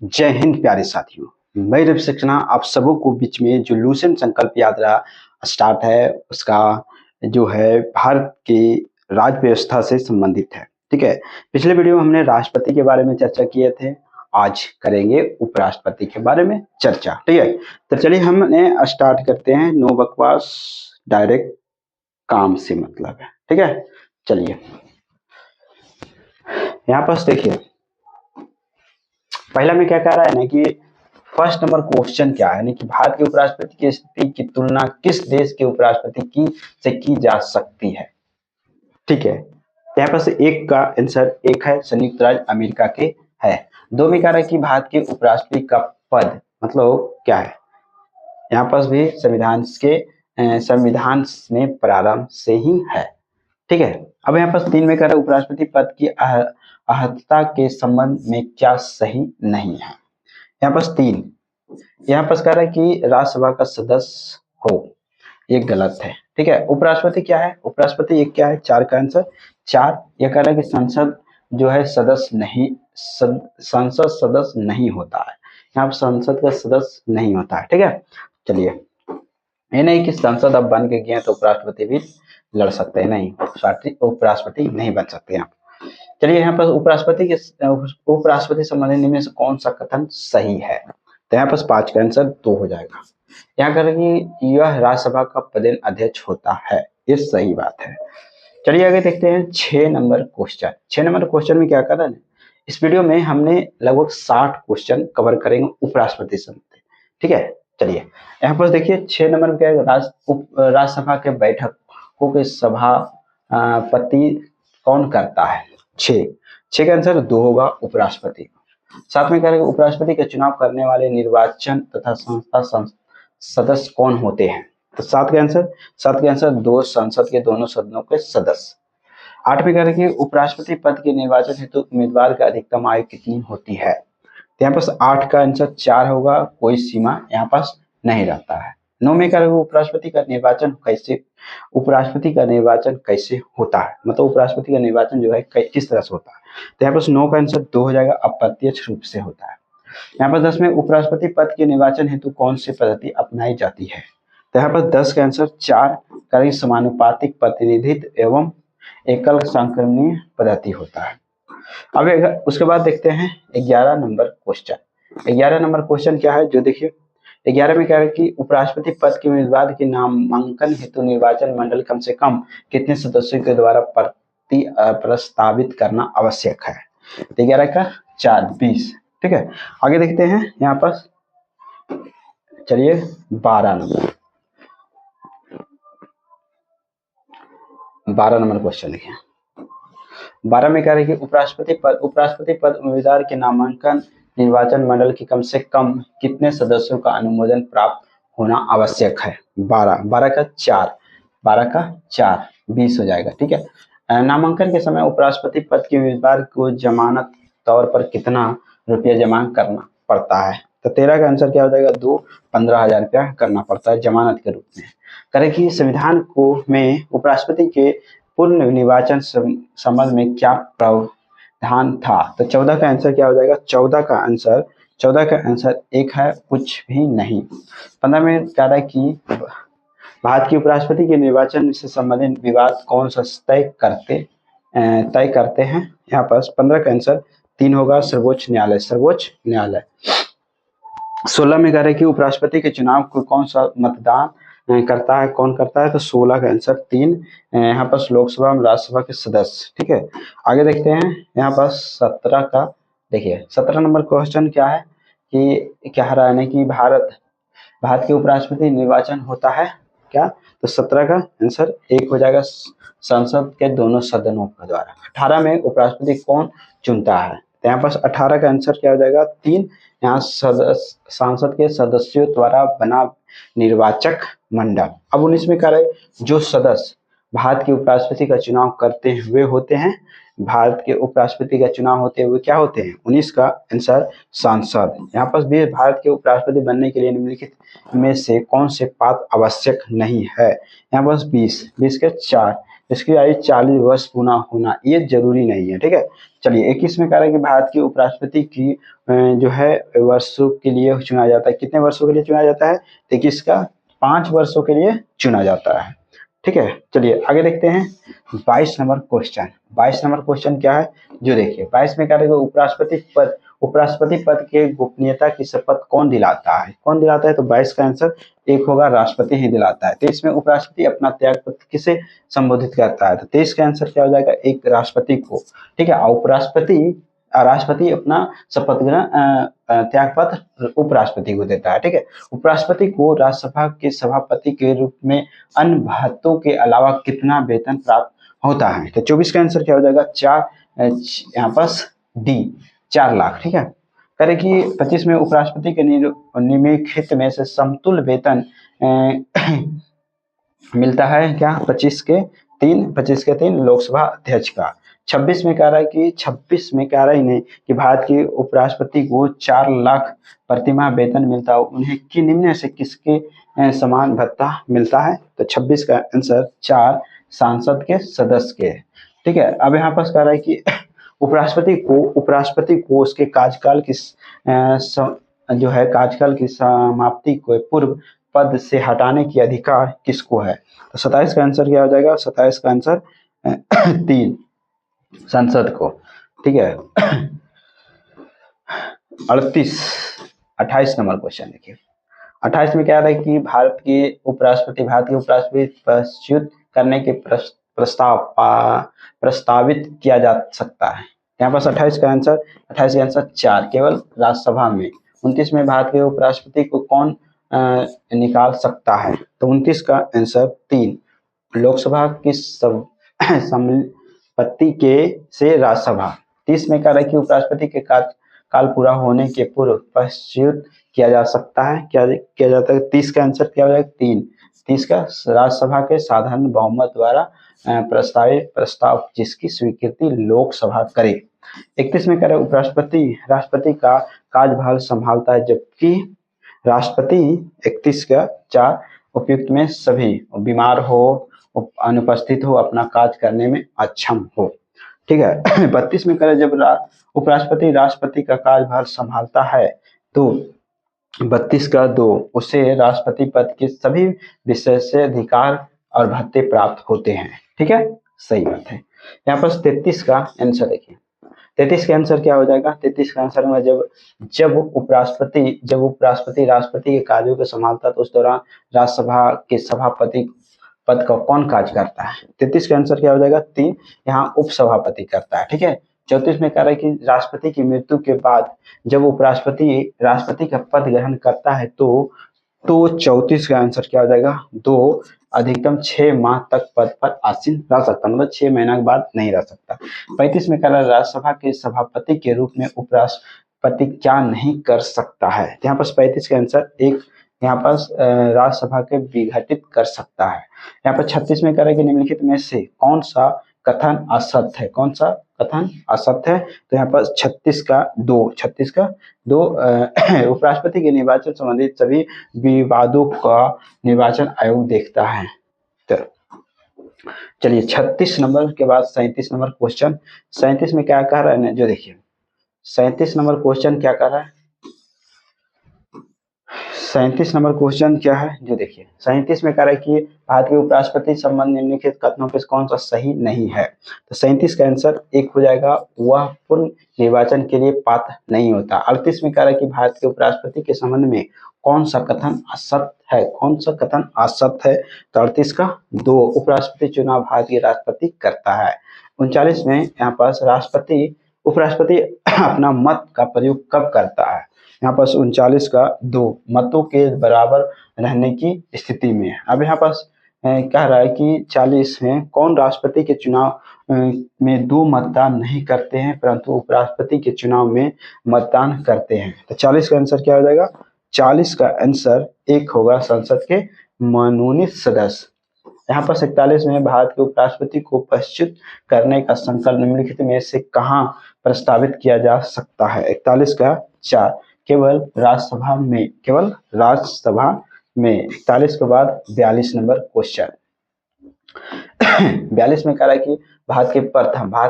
जय हिंद प्यारे साथियों। मैं रवि सक्सेना आप सबों को बीच में जो लूसेंट संकल्प यात्रा स्टार्ट है उसका जो है भारत की राज्य व्यवस्था से संबंधित है। ठीक है, पिछले वीडियो में हमने राष्ट्रपति के बारे में चर्चा किए थे, आज करेंगे उपराष्ट्रपति के बारे में चर्चा। ठीक है, तो चलिए हमने स्टार्ट करते हैं। नो बकवास, डायरेक्ट काम से मतलब है। ठीक है, चलिए यहाँ पर देखिए पहला में क्या कह रहा है ना कि फर्स्ट नंबर क्वेश्चन क्या है कि भारत के उपराष्ट्रपति की स्थिति की तुलना किस देश के उपराष्ट्रपति की से की जा सकती है। ठीक है, यहाँ पर से एक का आंसर एक है संयुक्त राज्य अमेरिका के है। दो में कह रहा है कि भारत के उपराष्ट्रपति का पद मतलब क्या है, यहाँ पर भी संविधान में प्रारंभ से ही है। ठीक है, अब यहाँ पर तीन में कह रहा है उपराष्ट्रपति पद की अहर्ता के संबंध में क्या सही नहीं है। यहाँ पर तीन, यहाँ पर कह रहा है कि राज्यसभा का सदस्य हो, ये गलत है। ठीक है, उपराष्ट्रपति क्या है, उपराष्ट्रपति एक क्या है, चार का आंसर चार। यह कह रहा है कि संसद जो है सदस्य नहीं, संसद सदस्य नहीं होता है, यहाँ पर संसद का सदस्य नहीं होता है। ठीक है, चलिए ये नहीं कि संसद अब बन के गए तो उपराष्ट्रपति भी लड़ सकते हैं, नहीं, उपराष्ट्रपति नहीं बन सकते यहाँ। चलिए यहाँ पर उपराष्ट्रपति संबंधी में से कौन सा कथन सही है, तो यहाँ पर 5 का आंसर 2 हो जाएगा। यहाँ करेंगे यह राज्यसभा का पदेन अध्यक्ष होता है, ये सही बात है। चलिए आगे देखते हैं 6 नंबर क्वेश्चन। 6 नंबर क्वेश्चन में क्या कर रहा है, इस वीडियो में हमने लगभग 60 क्वेश्चन कवर करेंगे उपराष्ट्रपति संबंधी। ठीक है, चलिए यहाँ पर देखिए 6 नंबर में क्या है, राज्यसभा के बैठकों के सभापति कौन करता है। 6 का आंसर 2 होगा उपराष्ट्रपति। 7 में करेंगे उपराष्ट्रपति के चुनाव करने वाले निर्वाचन तथा संस्था सदस्य कौन होते हैं, तो 7 के आंसर 2 संसद के दोनों सदनों के सदस्य। 8 में करेंगे उपराष्ट्रपति पद के निर्वाचन हेतु उम्मीदवार का अधिकतम आयु कितनी होती है, तो यहाँ पर 8 का आंसर 4 होगा, कोई सीमा यहाँ पास नहीं रहता है। 9 में करेंगे उपराष्ट्रपति का निर्वाचन कैसे होता है, मतलब उपराष्ट्रपति का निर्वाचन जो है किस तरह से होता है, तो यहाँ पर 9 का आंसर 2 हो जाएगा, अप्रत्यक्ष रूप से होता है। यहाँ पर 10 में उपराष्ट्रपति पद के निर्वाचन हेतु कौन सी पद्धति अपनाई जाती है, तो यहाँ पर 10 का आंसर 4 करेंगे समानुपातिक प्रतिनिधित्व एवं एकल संक्रमणीय पद्धति होता है। अब उसके बाद देखते हैं 11 नंबर क्वेश्चन। 11 नंबर क्वेश्चन क्या है, जो देखिए 11 में क्या है कि उपराष्ट्रपति पद के उम्मीदवार के नामांकन हेतु निर्वाचन मंडल कम से कम कितने सदस्यों के द्वारा प्रस्तावित करना आवश्यक है, तो 11 का 4 20। ठीक है, आगे देखते हैं यहाँ पर, चलिए 12 नंबर क्वेश्चन लिखे। 12 में क्या है कि उपराष्ट्रपति पद उम्मीदवार के नामांकन निर्वाचन मंडल की कम से कम कितने सदस्यों का अनुमोदन प्राप्त होना आवश्यक है। 12 का 4 20 हो जाएगा। ठीक है, नामांकन के समय उपराष्ट्रपति पद के उम्मीदवार को जमानत तौर पर कितना रुपया जमा करना पड़ता है, तो 13 का आंसर क्या हो जाएगा 2 15,000 रुपया करना पड़ता है जमानत के रूप में। करें कि संविधान को में उपराष्ट्रपति के पूर्ण निर्वाचन संबंध में क्या प्रावधान था, तो 14 का आंसर क्या हो जाएगा, 14 का आंसर 1 है, कुछ भी नहीं। 15 में कह रहा है कि भारत के उपराष्ट्रपति के निर्वाचन से संबंधित विवाद कौन सा तय करते हैं, यहाँ पर 15 का आंसर 3 होगा, सर्वोच्च न्यायालय। 16 में कह रहे कि उपराष्ट्रपति के चुनाव को कौन सा मतदान कौन करता है, तो 16 का आंसर 3, यहाँ पर लोकसभा और राज्यसभा के सदस्य। ठीक है, आगे देखते हैं यहाँ पर 17 का, देखिए 17 नंबर क्वेश्चन क्या है कि क्या रहा है कि भारत के उपराष्ट्रपति निर्वाचन होता है क्या, तो 17 का आंसर 1 हो जाएगा, संसद के दोनों सदनों के द्वारा। 18 में उपराष्ट्रपति कौन चुनता है, तो यहाँ पर 18 का आंसर क्या हो जाएगा 3, यहाँ संसद के सदस्यों द्वारा बना निर्वाचक मंडल। अब 19 में कह रहे जो सदस्य भारत के उपराष्ट्रपति का चुनाव करते हुए होते हैं, भारत के उपराष्ट्रपति का चुनाव होते हुए क्या होते हैं, 19 का आंसर सांसद। यहाँ पर भी भारत के उपराष्ट्रपति बनने के लिए निम्नलिखित में से कौन से पात्र आवश्यक नहीं है, यहाँ पर 20 के 4, इसकी आयु 40 वर्ष पूरा होना ये जरूरी नहीं है, ठीक है। चलिए 21 में कह रहा है कि भारत के उपराष्ट्रपति की जो है वर्षों के लिए चुना जाता है। कितने वर्षों के लिए चुना जाता है? 21 का 5 वर्षों के लिए चुना जाता है, ठीक है। चलिए आगे देखते हैं 22 नंबर क्वेश्चन। 22 नंबर क्वेश्चन क्या है जो देखिए 22 में कह रहे हैं उपराष्ट्रपति पद के गोपनीयता की शपथ कौन दिलाता है? कौन दिलाता है? तो 22 का आंसर एक होगा, राष्ट्रपति ही दिलाता है। 23 में उपराष्ट्रपति अपना त्यागपत्र किसे संबोधित करता है? तो 23 का आंसर क्या हो जाएगा? एक राष्ट्रपति को, ठीक है। राष्ट्रपति अपना शपथ ग्रहण त्यागपत्र उपराष्ट्रपति को देता है, ठीक है। उपराष्ट्रपति को राज्यसभा के सभापति के रूप में अन्य भत्तों के अलावा कितना वेतन प्राप्त होता है? तो 24 का आंसर क्या हो जाएगा? 4, यहाँ पास डी 4 लाख, ठीक है। करे कि 25 में उपराष्ट्रपति के निम्नलिखित में से समतुल्य वेतन मिलता है क्या? 25 के 3 लोकसभा अध्यक्ष का। 26 में कह रहा है कि भारत के उपराष्ट्रपति को 4 लाख प्रतिमाह वेतन मिलता है, उन्हें कि निम्न से किसके समान भत्ता मिलता है? तो 26 का आंसर 4 सांसद के सदस्य के, ठीक है। अब यहाँ पर कह रहा है कि उपराष्ट्रपति को उसके कार्यकाल की कार्यकाल की समाप्ति को पूर्व पद से हटाने की अधिकार किसको है? तो 27 का आंसर क्या हो जाएगा? 27 का आंसर 3 संसद को, ठीक है। 28 नंबर क्वेश्चन देखिए। 28 में क्या है कि भारत के उपराष्ट्रपति प्रस्तुत करने के प्रस्तावित किया जा सकता है। यहाँ पर 28 का आंसर 4 केवल राज्यसभा में। 29 में भारत के उपराष्ट्रपति को कौन निकाल सकता है? तो 29 का आंसर 3 लोकसभा की सम्मति के से राज्यसभा। 30 में कह रहा है कि उपराष्ट्रपति के काल पूरा होने के पूर्व प्रस्तुत किया जा सकता है, क्या किया जाता है? 30 का आंसर क्या हो जाएगा? 3। 30 का राज्यसभा के साधारण बहुमत द्वारा प्रस्तावित प्रस्ताव जिसकी स्वीकृति लोकसभा करे। 31 में कह रहा है उपराष्ट्रपति राष्ट्रपति का कार्यभार संभालता है, जबकि राष्ट्रपति 31 का 4 उपयुक्त में सभी बीमार हो, अनुपस्थित हो, अपना कार्य करने में अक्षम हो, ठीक है। 32 में कह रहा है जब उपराष्ट्रपति राष्ट्रपति का कार्यभार संभालता है तो 32 का 2 उसे राष्ट्रपति पद के सभी विशेष अधिकार और भत्ते प्राप्त होते हैं, ठीक है। सही बात है। यहाँ पर 33 का आंसर देखिए। 33 का आंसर क्या हो जाएगा? 33 का आंसर में जब उपराष्ट्रपति राष्ट्रपति के कार्यों को संभालता है तो उस दौरान राज्यसभा के सभापति पद का कौन कार्य करता है? 33 का आंसर क्या हो जाएगा? 3 यहाँ उपसभापति करता है, ठीक है। 34 में कह रहा है कि राष्ट्रपति की मृत्यु के बाद जब उपराष्ट्रपति राष्ट्रपति का पद ग्रहण करता है तो 34 का आंसर क्या हो जाएगा? 2 अधिकतम 6 माह तक पद पर आसीन रह सकता, मतलब 6 महीना के बाद नहीं रह सकता। 35 में कह रहा है राज्यसभा के सभापति के रूप में उपराष्ट्रपति क्या नहीं कर सकता है? यहाँ पर 35 का आंसर 1 यहाँ पर राज्यसभा के विघटित कर सकता है। यहाँ पर 36 में कह रहा है कि निम्नलिखित में से कौन सा कथन असत्य है? कौन सा कथन असत्य है? तो यहाँ पर 36 का 2 उपराष्ट्रपति के निर्वाचन संबंधित सभी विवादों का निर्वाचन आयोग देखता है। तो चलिए 36 नंबर के बाद 37 नंबर क्वेश्चन। 37 में क्या कह रहा है जो देखिए 37 नंबर क्वेश्चन क्या कर रहा है? 37 नंबर क्वेश्चन क्या है जो देखिए 37 में कह रहा है कि भारत के उपराष्ट्रपति संबंध निम्नलिखित कथनों पे कौन सा सही नहीं है? तो 37 का आंसर 1 हो जाएगा, वह पूर्ण निर्वाचन के लिए पात्र नहीं होता। 38 में कह रहा है कि भारत के उपराष्ट्रपति के संबंध में कौन सा कथन असत्य है? कौन सा कथन असत्य है? तो 38 का 2 उपराष्ट्रपति चुनाव भारत के राष्ट्रपति करता है। 39 में यहाँ पर उपराष्ट्रपति अपना मत का प्रयोग कब करता है? यहाँ पर 39 का 2 मतों के बराबर रहने की स्थिति में। अब यहाँ पर कह रहा है कि 40 में कौन राष्ट्रपति के चुनाव में 2 मतदान नहीं करते हैं परंतु उपराष्ट्रपति के चुनाव में मतदान करते हैं? तो 40 का आंसर क्या हो जाएगा? 40 का आंसर 1 होगा, संसद के मनोनीत सदस्य। यहाँ पर 41 में भारत के उपराष्ट्रपति को प्रस्तुत करने का संकल्प निम्नलिखित में से कहाँ प्रस्तावित किया जा सकता है? 41 का 4 केवल राज्यसभा में। 41 के बाद 42 नंबर क्वेश्चन। 42 में कह रहा है कि भारत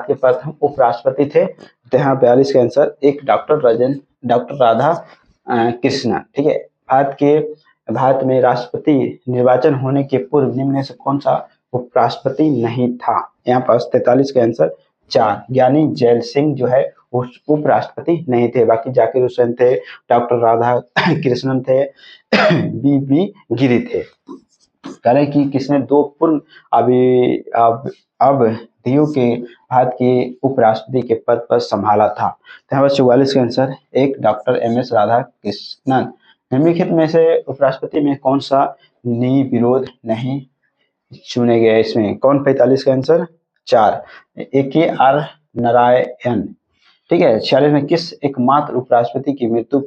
के प्रथम उपराष्ट्रपति थे, तो यहाँ 42 का आंसर एक डॉक्टर राधा कृष्णन। ठीक है, भारत में राष्ट्रपति निर्वाचन होने के पूर्व निम्न में से कौन सा उपराष्ट्रपति नहीं था? यहाँ पर 43 का आंसर 4 ज्ञानी जैल सिंह जो है उपराष्ट्रपति नहीं थे। बाकी जाकिर हुसैन थे, डॉक्टर राधा कृष्णन थे, बी गिरी थे। कह रहे कि किसने दो पूर्व अवधियों के भारत के उपराष्ट्रपति के पद पर संभाला था? तो यहाँ पर 44 का आंसर एक डॉक्टर MS राधा कृष्णन। निम्नलिखित में से उपराष्ट्रपति में कौन सा निर्विरोध नहीं चुने गए? इसमें कौन? 45 का आंसर 4 AKR नारायण। ठीक है, 46 में किस एकमात्र उपराष्ट्रपति की मृत्यु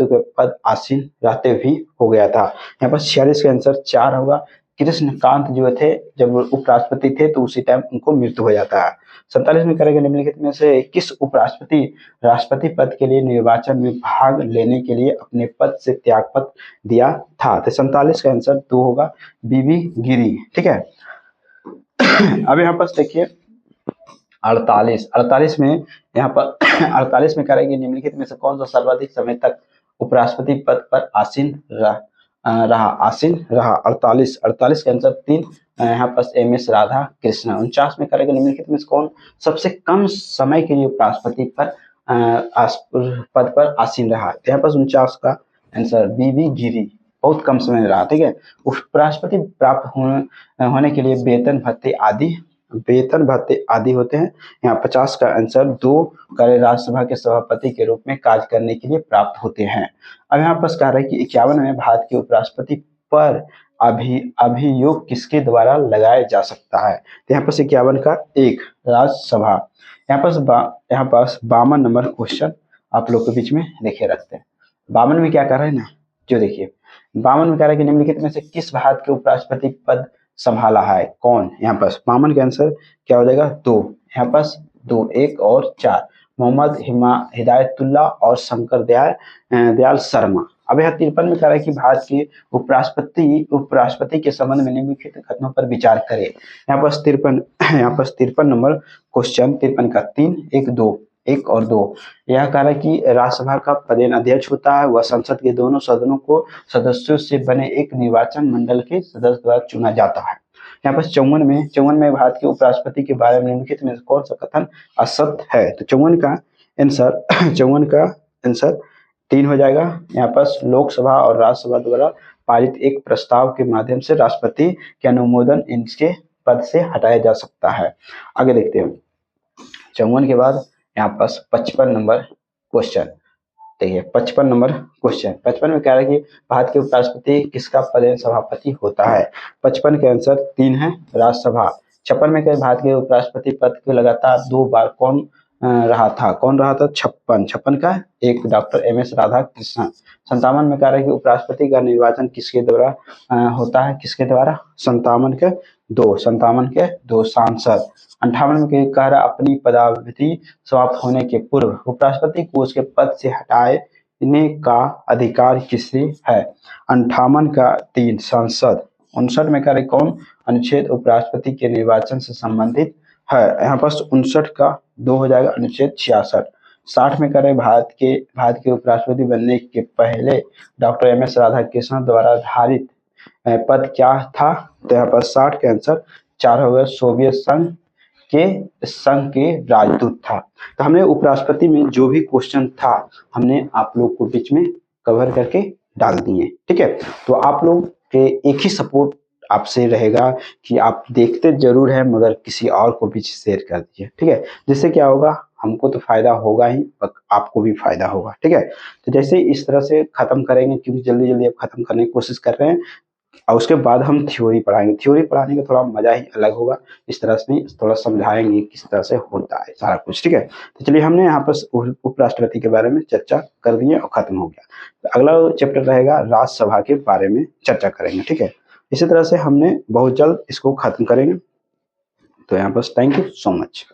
के पद आसीन रहते भी हो गया था? यहाँ पर 46 का आंसर 4 होगा। कृष्णकांत जो थे जब उपराष्ट्रपति थे तो उसी टाइम उनको मृत्यु हो जाता है। 47 में करेंगे निम्नलिखित में से किस उपराष्ट्रपति राष्ट्रपति पद के लिए निर्वाचन में भाग लेने के लिए अपने पद से त्यागपत्र दिया था? तो 47 का आंसर 2 होगा, बीबी गिरी। ठीक है, अब यहाँ पर देखिए 48 में यहाँ पर 48 में करेंगे निम्नलिखित में से कौन सा सर्वाधिक समय तक उपराष्ट्रपति पद पर आसीन रहा? 48 के आंसर 3 यहाँ पर MS राधा कृष्ण। 49 में करेंगे निम्नलिखित में से कौन सबसे कम समय के लिए उपराष्ट्रपति पद पर आसीन रहा? यहाँ पर 49 का आंसर बीबी गिरी, बहुत कम समय रहा। ठीक है, उपराष्ट्रपति प्राप्त होने के लिए वेतन भत्ते आदि होते हैं। यहाँ 50 का आंसर 2 कार्य राज्यसभा के सभापति के रूप में कार्य करने के लिए प्राप्त होते हैं। अब यहाँ पर कह रहा है कि 51 में भारत के उपराष्ट्रपति पर अभियोग किसके द्वारा लगाया जा सकता है? तो यहाँ पर 51 का 1 राज्यसभा। यहाँ पास 52 नंबर क्वेश्चन आप लोग के बीच में लिखे रखते हैं। 52 में क्या कर रहे हैं ना, जो देखिए 52 में कह रहा है कि निम्नलिखित में से किस भारत के उपराष्ट्रपति पद संभाला है? कौन? यहाँ पर 52 का आंसर क्या हो जाएगा? 2। यहाँ पर 2 1 और 4 मोहम्मद हिदायतुल्ला और शंकर दयाल शर्मा। अब यहाँ 53 में कह रहा है कि भारत के उपराष्ट्रपति के संबंध में निम्नलिखित कथनों पर विचार करें। यहाँ पर 53 नंबर क्वेश्चन 53 का 3 1 और 2 यह कह रहा है कि राज्यसभा का पदेन अध्यक्ष होता है, वह संसद के दोनों सदस्यों से बने एक निर्वाचन मंडल के सदस्य द्वारा चुना जाता है। यहाँ पर 54 में भारत के उपराष्ट्रपति के बारे में निम्नलिखित में कौन सा कथन असत्य है? तो 54 का आंसर 3 हो जाएगा। यहाँ पर लोकसभा और राज्यसभा द्वारा पारित एक प्रस्ताव के माध्यम से राष्ट्रपति के अनुमोदन इनके पद से हटाया जा सकता है। आगे देखते हैं 54 के बाद यहाँ पास 55 नंबर क्वेश्चन। देखिए 55 नंबर क्वेश्चन 55 में कह रहा है कि भारत के उपराष्ट्रपति किसका पदेन सभापति होता है? 55 के आंसर 3 है राज्यसभा। 56 में कह भारत के उपराष्ट्रपति पद के लगातार 2 बार कौन रहा था? 56 का 1 डॉक्टर MS राधा कृष्णन। 57 में कह रहा है कि उपराष्ट्रपति का निर्वाचन किसके द्वारा होता है? 57 के 2 सांसद। 58 में कह रहा अपनी पदावधि समाप्त होने के पूर्व उपराष्ट्रपति को उसके पद से हटाने का अधिकार किसे है? 58 का 3 सांसद। 59 में कह रहे कौन अनुच्छेद उपराष्ट्रपति के निर्वाचन से संबंधित है? यहाँ पर 59 का 2 हो जाएगा अनुच्छेद 66। 60 में कह रहे भारत के उपराष्ट्रपति बनने के पहले डॉक्टर MS राधा कृष्णन द्वारा धारित पद क्या था? तो यहाँ पर 60 के आंसर 4 हो गए, सोवियत संघ के राजदूत था। तो हमने उपराष्ट्रपति में जो भी क्वेश्चन था हमने आप लोग को बीच में कवर करके डाल दिए। ठीक है, तो आप लोग के एक ही सपोर्ट आपसे रहेगा कि आप देखते जरूर है मगर किसी और को भी शेयर कर दीजिए। ठीक है, जिससे क्या होगा, हमको तो फायदा होगा ही और आपको भी फायदा होगा। ठीक है, तो जैसे इस तरह से खत्म करेंगे, क्योंकि जल्दी जल्दी अब खत्म करने की कोशिश कर रहे हैं और उसके बाद हम थ्योरी पढ़ाएंगे। थ्योरी पढ़ाने का थोड़ा मजा ही अलग होगा, इस तरह से थोड़ा समझाएंगे किस तरह से होता है सारा कुछ। ठीक है, तो चलिए हमने यहाँ पर उपराष्ट्रपति के बारे में चर्चा कर दिए और खत्म हो गया। तो अगला चैप्टर रहेगा राज्यसभा के बारे में चर्चा करेंगे। ठीक है, इसी तरह से हमने बहुत जल्द इसको खत्म करेंगे। तो यहाँ पर थैंक यू सो मच।